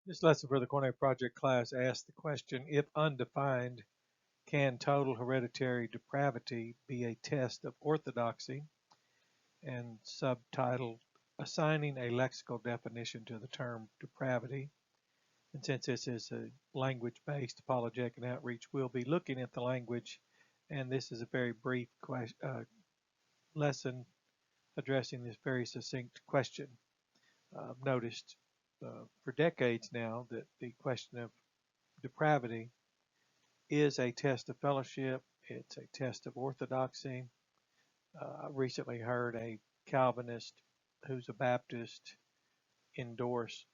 This lesson for the Cornet Project class asks the question, if undefined, can total hereditary depravity be a test of orthodoxy? And subtitled, Assigning a Lexical Definition to the Term Depravity. And since this is a language-based apologetic and outreach, we'll be looking at the language, and this is a very brief lesson addressing this very succinct question. I've noticed for decades now that the question of depravity is a test of fellowship. It's a test of orthodoxy. I recently heard a Calvinist who's a Baptist endorse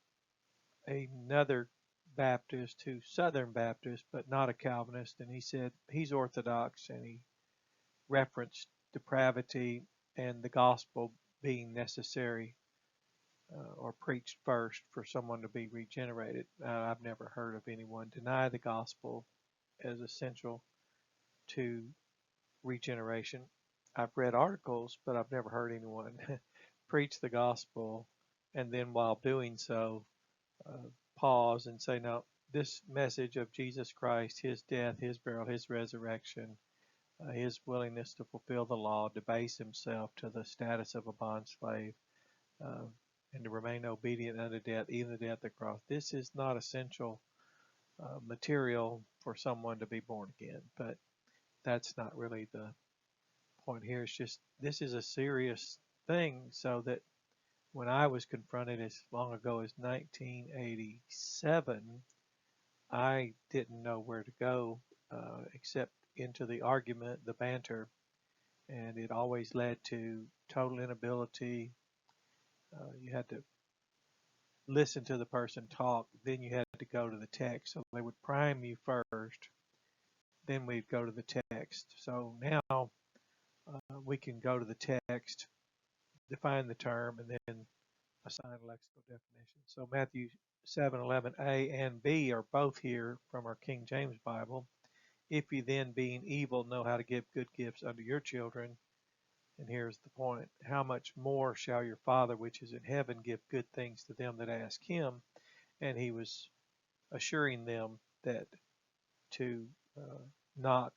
another Baptist who's Southern Baptist but not a Calvinist, and he said he's Orthodox, and he referenced depravity and the gospel being necessary or preached first for someone to be regenerated. I've never heard of anyone deny the gospel as essential to regeneration. I've read articles, but I've never heard anyone preach the gospel and then while doing so pause and say, no, this message of Jesus Christ, his death, his burial, his resurrection, his willingness to fulfill the law, debase himself to the status of a bondslave, uh, and to remain obedient unto death, even the death of the cross. This is not essential material for someone to be born again, but that's not really the point here. It's just this is a serious thing, so that when I was confronted as long ago as 1987, I didn't know where to go except into the argument, the banter, and it always led to total inability. You had to listen to the person talk, then you had to go to the text. So they would prime you first, then we'd go to the text. So now we can go to the text, define the term, and then assign a lexical definition. So Matthew 7:11a and b are both here from our King James Bible. If you then, being evil, know how to give good gifts unto your children, and here's the point, how much more shall your Father which is in heaven give good things to them that ask him? And he was assuring them that to knock,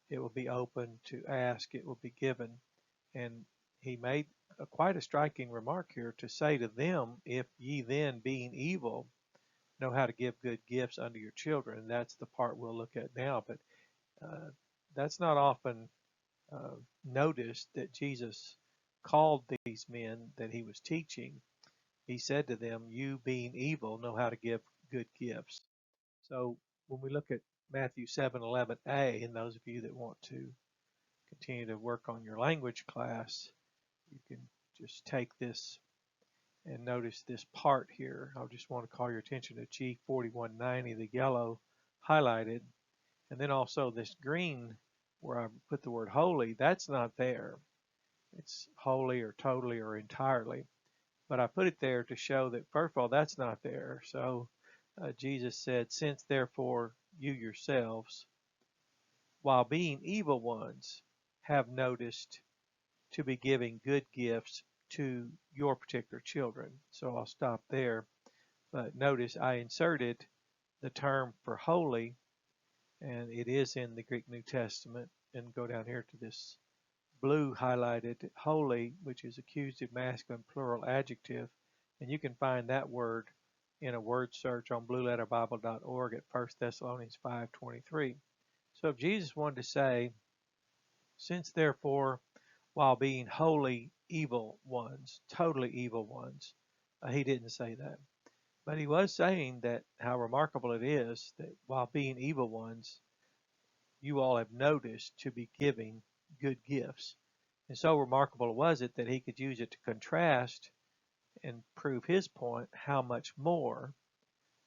it will be open, to ask, it will be given. And he made quite a striking remark here to say to them, if ye then, being evil, know how to give good gifts unto your children. And that's the part we'll look at now. But uh, that's not often noticed, that Jesus called these men that he was teaching. He said to them, you being evil know how to give good gifts. So when we look at Matthew 7:11a, and those of you that want to continue to work on your language class, you can just take this and notice this part here. I just want to call your attention to G4190, the yellow highlighted, and then also this green where I put the word holy, that's not there. It's wholly or totally or entirely. But I put it there to show that, first of all, that's not there. So Jesus said, since therefore you yourselves, while being evil ones, have noticed to be giving good gifts to your particular children. So I'll stop there. But notice I inserted the term for holy, and it is in the Greek New Testament. And go down here to this blue highlighted holy, which is accusative masculine plural adjective. And you can find that word in a word search on blueletterbible.org at 1 Thessalonians 5:23. So if Jesus wanted to say, since therefore, while being wholly evil ones, totally evil ones, he didn't say that. But he was saying that how remarkable it is that while being evil ones, you all have noticed to be giving good gifts. And so remarkable was it that he could use it to contrast and prove his point, how much more,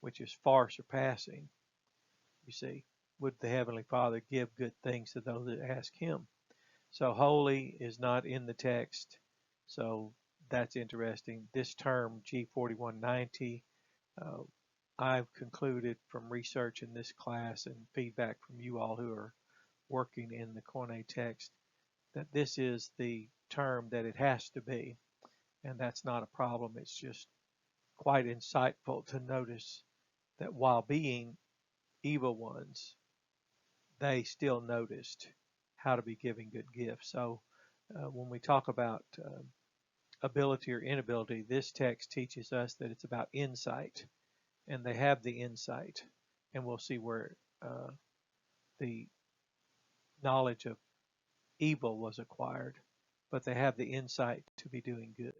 which is far surpassing, you see, would the Heavenly Father give good things to those that ask him. So holy is not in the text, so that's interesting. This term, G4190, uh, I've concluded from research in this class and feedback from you all who are working in the Koine text, that this is the term that it has to be, and that's not a problem. It's just quite insightful to notice that while being evil ones, they still noticed how to be giving good gifts. So when we talk about ability or inability, this text teaches us that it's about insight, and they have the insight, and we'll see where the knowledge of evil was acquired, but they have the insight to be doing good.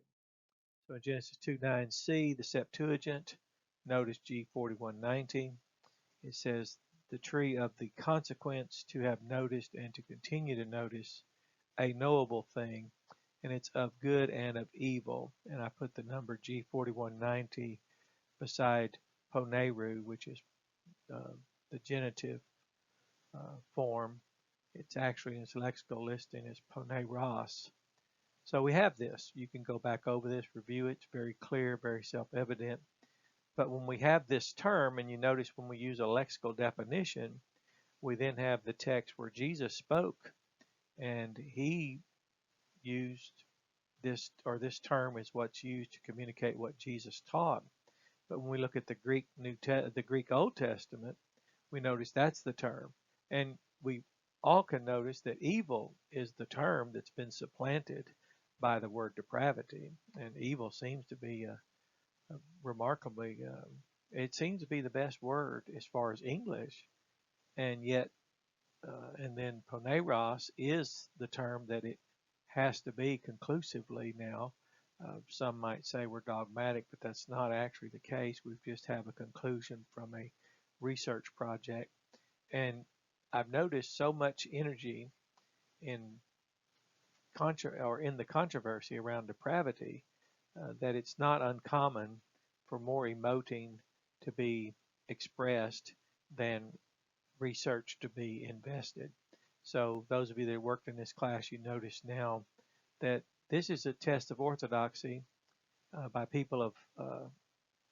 So in Genesis 2:9c, the Septuagint, notice G4190, it says, the tree of the consequence to have noticed and to continue to notice a knowable thing, and it's of good and of evil. And I put the number G4190 beside poneru, which is the genitive form. It's actually in its lexical listing as poneros. So we have this. You can go back over this, review it. It's very clear, very self-evident. But when we have this term, and you notice when we use a lexical definition, we then have the text where Jesus spoke, and he used this, or this term is what's used to communicate what Jesus taught. But when we look at the Greek Old Testament, we notice that's the term. And we all can notice that evil is the term that's been supplanted by the word depravity. And evil seems to be remarkably, it seems to be the best word as far as English. And yet, and then poneros is the term that it has to be conclusively now. Some might say we're dogmatic, but that's not actually the case. We just have a conclusion from a research project. And I've noticed so much energy in the controversy around depravity that it's not uncommon for more emoting to be expressed than research to be invested. So those of you that worked in this class, you notice now that this is a test of orthodoxy by people of,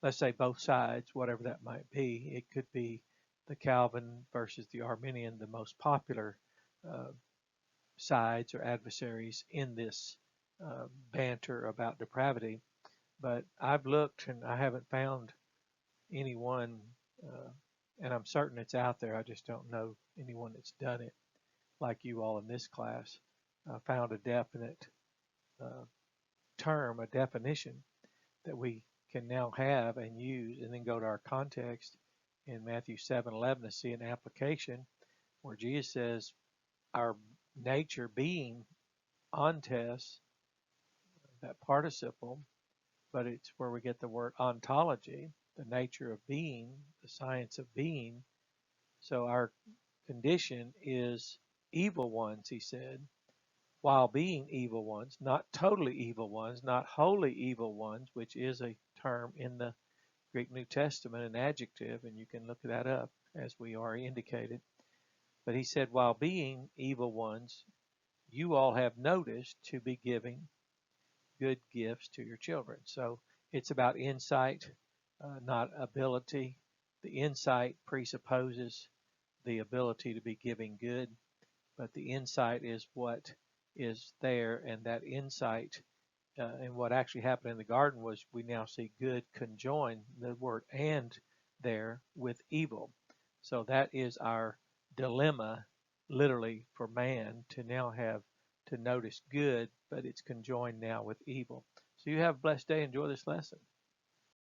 let's say, both sides, whatever that might be. It could be the Calvin versus the Arminian, the most popular sides or adversaries in this banter about depravity. But I've looked and I haven't found anyone, and I'm certain it's out there. I just don't know anyone that's done it like you all in this class. Found a definite term, a definition that we can now have and use, and then go to our context in Matthew 7:11 to see an application where Jesus says our nature being ontes, that participle, but it's where we get the word ontology, the nature of being, the science of being. So our condition is evil ones, he said, while being evil ones, not totally evil ones, not wholly evil ones, which is a term in the Greek New Testament, an adjective, and you can look that up as we already indicated. But he said, while being evil ones, you all have noticed to be giving good gifts to your children. So it's about insight, not ability. The insight presupposes the ability to be giving good, but the insight is what is there, and that insight and what actually happened in the garden was we now see good conjoin the word and there with evil. So that is our dilemma, literally, for man to now have to notice good, but it's conjoined now with evil. So you have a blessed day. Enjoy this lesson.